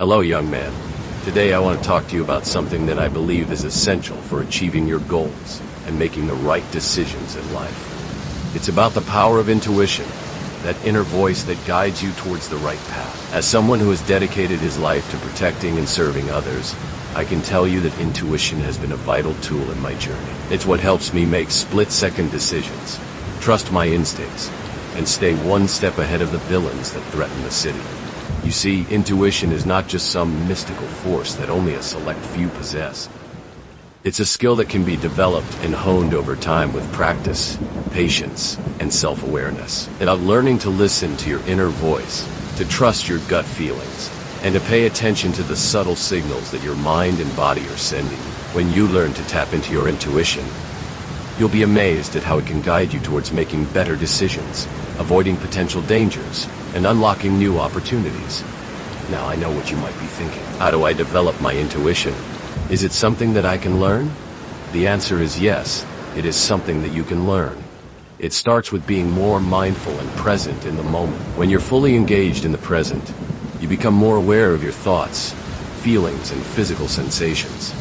Hello, young man. Today I want to talk to you about something that I believe is essential for achieving your goals and making the right decisions in life. It's about the power of intuition, that inner voice that guides you towards the right path. As someone who has dedicated his life to protecting and serving others, I can tell you that intuition has been a vital tool in my journey. It's what helps me make split-second decisions, trust my instincts, and stay one step ahead of the villains that threaten the city. You see, intuition is not just some mystical force that only a select few possess. It's a skill that can be developed and honed over time with practice, patience, and self-awareness. It's about learning to listen to your inner voice, to trust your gut feelings, and to pay attention to the subtle signals that your mind and body are sending. When you learn to tap into your intuition, you'll be amazed at how it can guide you towards making better decisions, avoiding potential dangers, and unlocking new opportunities. Now I know what you might be thinking. How do I develop my intuition? Is it something that I can learn? The answer is yes, it is something that you can learn. It starts with being more mindful and present in the moment. When you're fully engaged in the present, you become more aware of your thoughts, feelings, and physical sensations.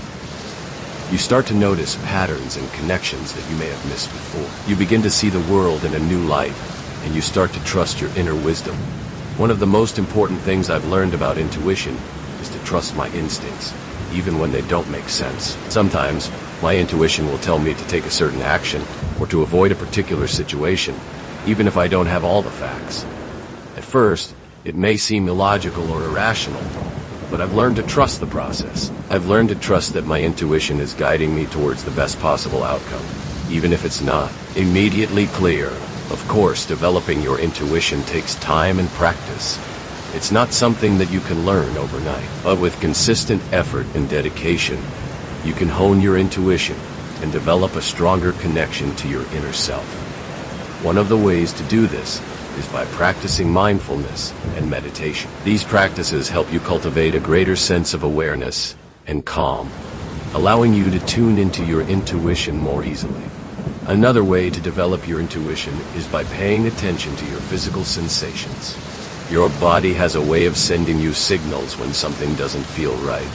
You start to notice patterns and connections that you may have missed before. You begin to see the world in a new light, and you start to trust your inner wisdom. One of the most important things I've learned about intuition is to trust my instincts, even when they don't make sense. Sometimes, my intuition will tell me to take a certain action or to avoid a particular situation, even if I don't have all the facts. At first, it may seem illogical or irrational, but I've learned to trust the process. I've learned to trust that my intuition is guiding me towards the best possible outcome, even if it's not immediately clear. Of course, developing your intuition takes time and practice. It's not something that you can learn overnight, but with consistent effort and dedication, you can hone your intuition and develop a stronger connection to your inner self. One of the ways to do this is by practicing mindfulness and meditation. These practices help you cultivate a greater sense of awareness and calm, allowing you to tune into your intuition more easily. Another way to develop your intuition is by paying attention to your physical sensations. Your body has a way of sending you signals when something doesn't feel right.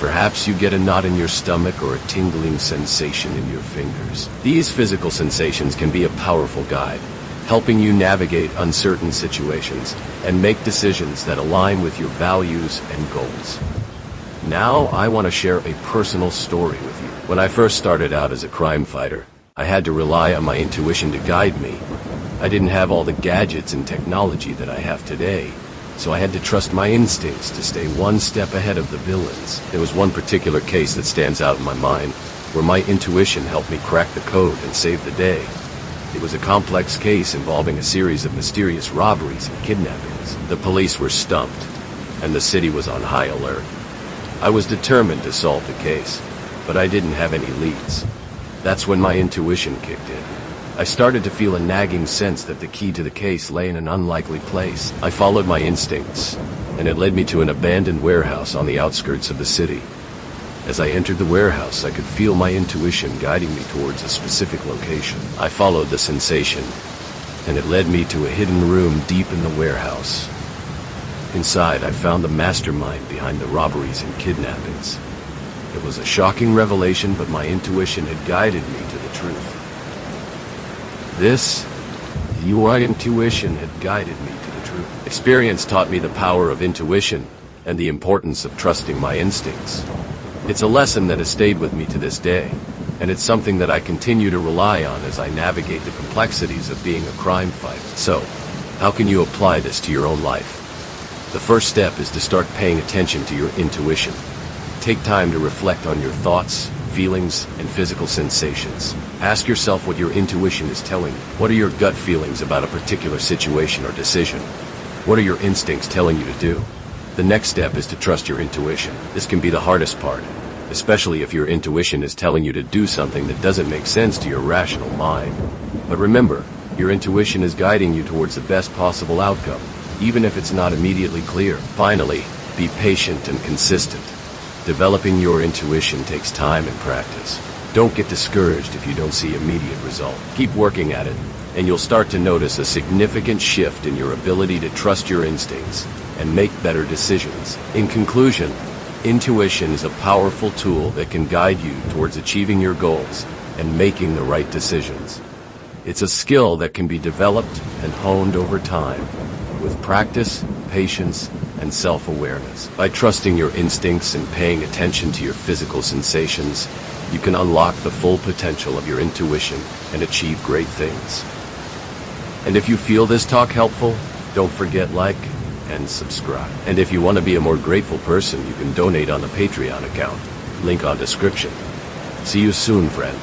Perhaps you get a knot in your stomach or a tingling sensation in your fingers. These physical sensations can be a powerful guide, helping you navigate uncertain situations and make decisions that align with your values and goals. Now, I want to share a personal story with you. When I first started out as a crime fighter, I had to rely on my intuition to guide me. I didn't have all the gadgets and technology that I have today, so I had to trust my instincts to stay one step ahead of the villains. There was one particular case that stands out in my mind, where my intuition helped me crack the code and save the day. It was a complex case involving a series of mysterious robberies and kidnappings. The police were stumped, and the city was on high alert. I was determined to solve the case, but I didn't have any leads. That's when my intuition kicked in. I started to feel a nagging sense that the key to the case lay in an unlikely place. I followed my instincts, and it led me to an abandoned warehouse on the outskirts of the city. As I entered the warehouse, I could feel my intuition guiding me towards a specific location. I followed the sensation, and it led me to a hidden room deep in the warehouse. Inside, I found the mastermind behind the robberies and kidnappings. It was a shocking revelation, but my intuition had guided me to the truth. Your intuition had guided me to the truth. Experience taught me the power of intuition and the importance of trusting my instincts. It's a lesson that has stayed with me to this day, and it's something that I continue to rely on as I navigate the complexities of being a crime fighter. So, how can you apply this to your own life? The first step is to start paying attention to your intuition. Take time to reflect on your thoughts, feelings, and physical sensations. Ask yourself what your intuition is telling you. What are your gut feelings about a particular situation or decision? What are your instincts telling you to do? The next step is to trust your intuition. This can be the hardest part, especially if your intuition is telling you to do something that doesn't make sense to your rational mind. But remember, your intuition is guiding you towards the best possible outcome, even if it's not immediately clear. Finally, be patient and consistent. Developing your intuition takes time and practice. Don't get discouraged if you don't see immediate result. Keep working at it, and you'll start to notice a significant shift in your ability to trust your instincts and make better decisions. In conclusion, intuition is a powerful tool that can guide you towards achieving your goals and making the right decisions. It's a skill that can be developed and honed over time with practice, patience, and self-awareness. By trusting your instincts and paying attention to your physical sensations, you can unlock the full potential of your intuition and achieve great things. And if you feel this talk helpful, don't forget like and subscribe. And if you want to be a more grateful person, you can donate on the Patreon account. Link on description. See you soon, friend.